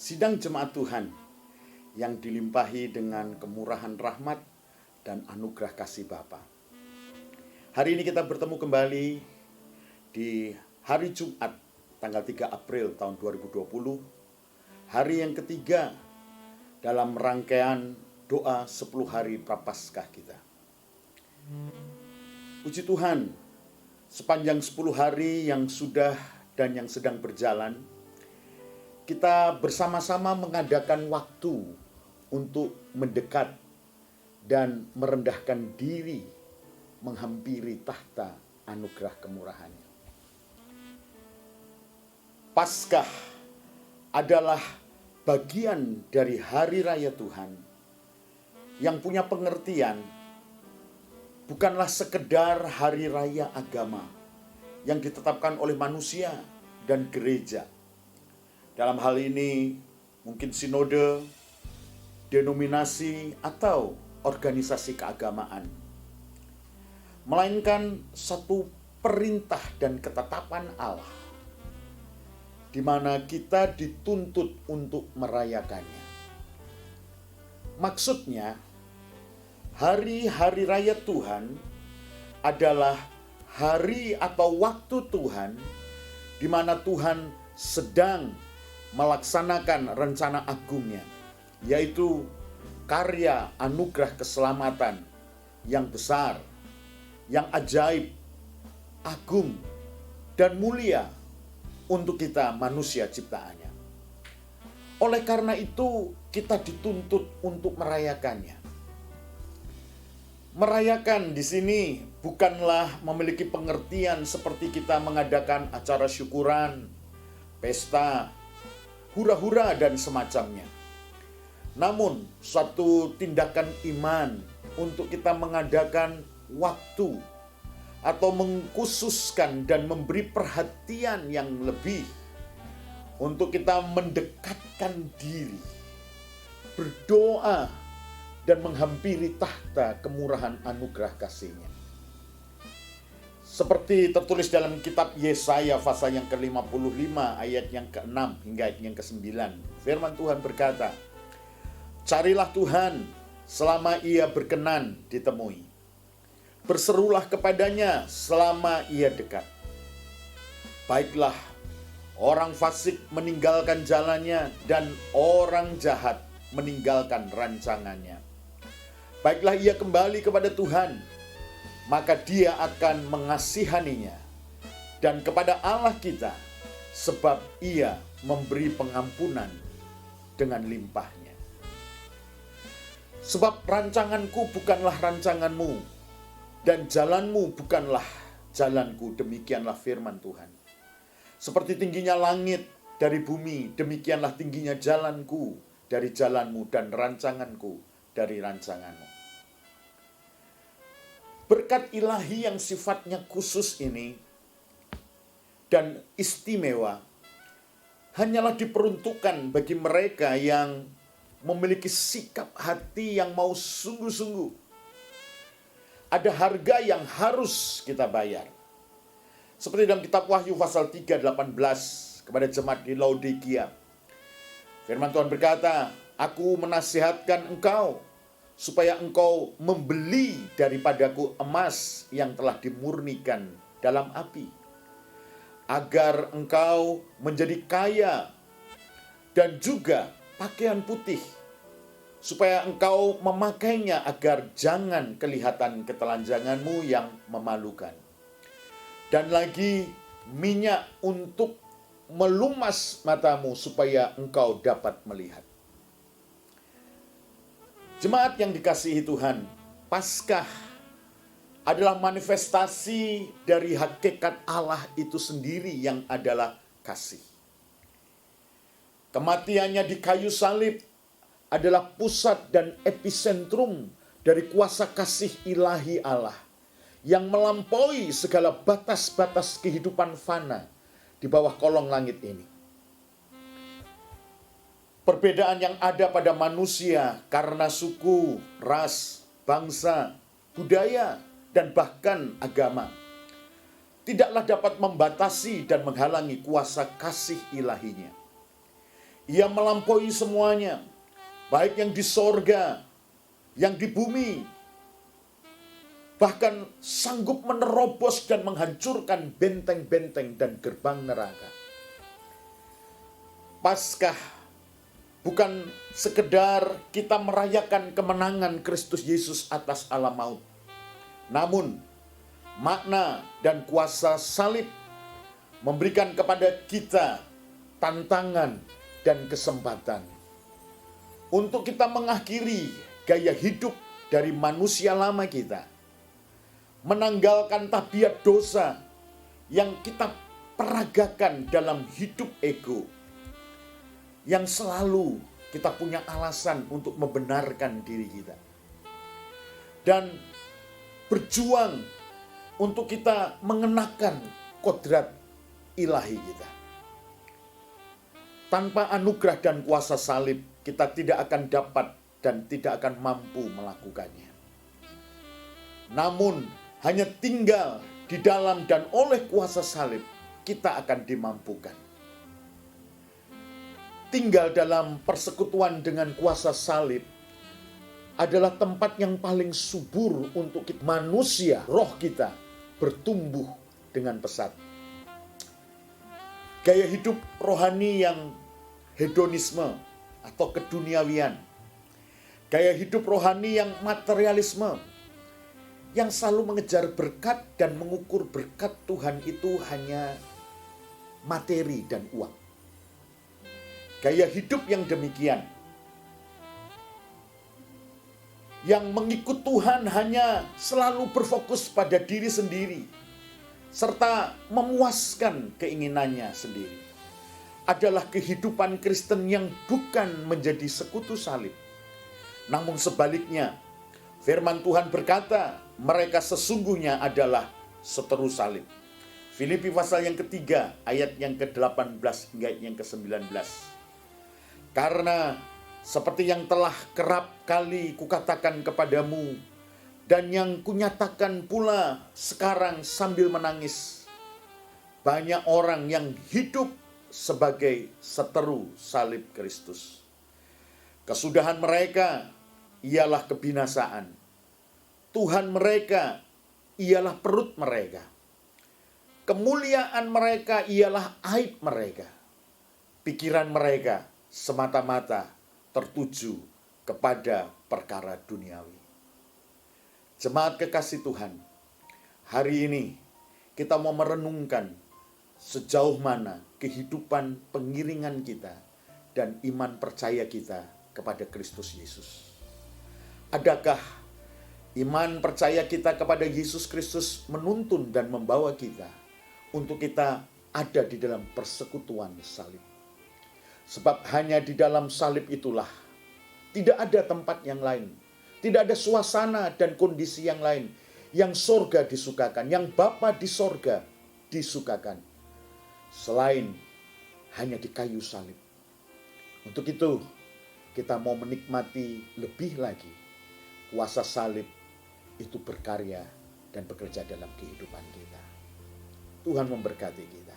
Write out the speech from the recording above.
Sidang jemaat Tuhan yang dilimpahi dengan kemurahan rahmat dan anugerah kasih Bapa. Hari ini kita bertemu kembali di hari Jumat tanggal 3 April tahun 2020. Hari yang ketiga dalam rangkaian doa 10 hari Prapaskah kita. Puji Tuhan, sepanjang 10 hari yang sudah dan yang sedang berjalan, kita bersama-sama mengadakan waktu untuk mendekat dan merendahkan diri menghampiri tahta anugerah kemurahan-Nya. Paskah adalah bagian dari hari raya Tuhan yang punya pengertian bukanlah sekedar hari raya agama yang ditetapkan oleh manusia dan gereja. Dalam hal ini mungkin sinode, denominasi, atau organisasi keagamaan. Melainkan satu perintah dan ketetapan Allah, di mana kita dituntut untuk merayakannya. Maksudnya, hari-hari raya Tuhan adalah hari atau waktu Tuhan di mana Tuhan sedang melaksanakan rencana agungnya, yaitu karya anugerah keselamatan yang besar, yang ajaib, agung, dan mulia untuk kita manusia ciptaannya. Oleh karena itu, kita dituntut untuk merayakannya. Merayakan di sini bukanlah memiliki pengertian seperti kita mengadakan acara syukuran, pesta, hura-hura, dan semacamnya. Namun, suatu tindakan iman untuk kita mengadakan waktu atau mengkhususkan dan memberi perhatian yang lebih untuk kita mendekatkan diri, berdoa, dan menghampiri tahta kemurahan anugerah kasih-Nya. Seperti tertulis dalam kitab Yesaya pasal yang ke-55 ayat yang ke-6 hingga ayat yang ke-9. Firman Tuhan berkata, "Carilah Tuhan selama Ia berkenan ditemui. Berserulah kepadanya selama Ia dekat. Baiklah, orang fasik meninggalkan jalannya dan orang jahat meninggalkan rancangannya. Baiklah ia kembali kepada Tuhan, maka Dia akan mengasihaninya, dan kepada Allah kita, sebab Ia memberi pengampunan dengan limpahnya. Sebab rancanganku bukanlah rancanganmu, dan jalanmu bukanlah jalanku." Demikianlah firman Tuhan. "Seperti tingginya langit dari bumi, demikianlah tingginya jalanku dari jalanmu dan rancanganku dari rancanganmu." Berkat ilahi yang sifatnya khusus ini dan istimewa hanyalah diperuntukkan bagi mereka yang memiliki sikap hati yang mau sungguh-sungguh. Ada harga yang harus kita bayar. Seperti dalam kitab Wahyu pasal 3:18 kepada jemaat di Laodikia. Firman Tuhan berkata, "Aku menasihatkan engkau supaya engkau membeli daripadaku emas yang telah dimurnikan dalam api, agar engkau menjadi kaya, dan juga pakaian putih, supaya engkau memakainya agar jangan kelihatan ketelanjanganmu yang memalukan. Dan lagi minyak untuk melumas matamu supaya engkau dapat melihat." Jemaat yang dikasihi Tuhan, Paskah adalah manifestasi dari hakikat Allah itu sendiri yang adalah kasih. Kematiannya di kayu salib adalah pusat dan epicentrum dari kuasa kasih ilahi Allah yang melampaui segala batas-batas kehidupan fana di bawah kolong langit ini. Perbedaan yang ada pada manusia karena suku, ras, bangsa, budaya, dan bahkan agama tidaklah dapat membatasi dan menghalangi kuasa kasih ilahi-Nya. Ia melampaui semuanya, baik yang di sorga, yang di bumi, bahkan sanggup menerobos dan menghancurkan benteng-benteng dan gerbang neraka. Paskah bukan sekedar kita merayakan kemenangan Kristus Yesus atas alam maut, namun makna dan kuasa salib memberikan kepada kita tantangan dan kesempatan untuk kita mengakhiri gaya hidup dari manusia lama kita, menanggalkan tabiat dosa yang kita peragakan dalam hidup ego, yang selalu kita punya alasan untuk membenarkan diri kita, dan berjuang untuk kita mengenakan kodrat ilahi kita. Tanpa anugerah dan kuasa salib, kita tidak akan dapat dan tidak akan mampu melakukannya. Namun, hanya tinggal di dalam dan oleh kuasa salib, kita akan dimampukan. Tinggal dalam persekutuan dengan kuasa salib adalah tempat yang paling subur untuk kita, manusia, roh kita, bertumbuh dengan pesat. Gaya hidup rohani yang hedonisme atau keduniawian, gaya hidup rohani yang materialisme, yang selalu mengejar berkat dan mengukur berkat Tuhan itu hanya materi dan uang. Gaya hidup yang demikian, yang mengikut Tuhan hanya selalu berfokus pada diri sendiri, serta memuaskan keinginannya sendiri, adalah kehidupan Kristen yang bukan menjadi sekutu salib. Namun sebaliknya, firman Tuhan berkata, mereka sesungguhnya adalah seteru salib. Filipi pasal yang ketiga, ayat yang ke-18 hingga yang ke-19. Karena seperti yang telah kerap kali kukatakan kepadamu, dan yang kunyatakan pula sekarang sambil menangis, banyak orang yang hidup sebagai seteru salib Kristus. Kesudahan mereka ialah kebinasaan. Tuhan mereka ialah perut mereka. Kemuliaan mereka ialah aib mereka. Pikiran mereka semata-mata tertuju kepada perkara duniawi. Jemaat kekasih Tuhan, hari ini kita mau merenungkan sejauh mana kehidupan pengiringan kita dan iman percaya kita kepada Kristus Yesus. Adakah iman percaya kita kepada Yesus Kristus menuntun dan membawa kita untuk kita ada di dalam persekutuan salib? Sebab hanya di dalam salib itulah, tidak ada tempat yang lain, tidak ada suasana dan kondisi yang lain yang sorga disukakan, yang Bapa di sorga disukakan, selain hanya di kayu salib. Untuk itu, kita mau menikmati lebih lagi kuasa salib itu berkarya dan bekerja dalam kehidupan kita. Tuhan memberkati kita.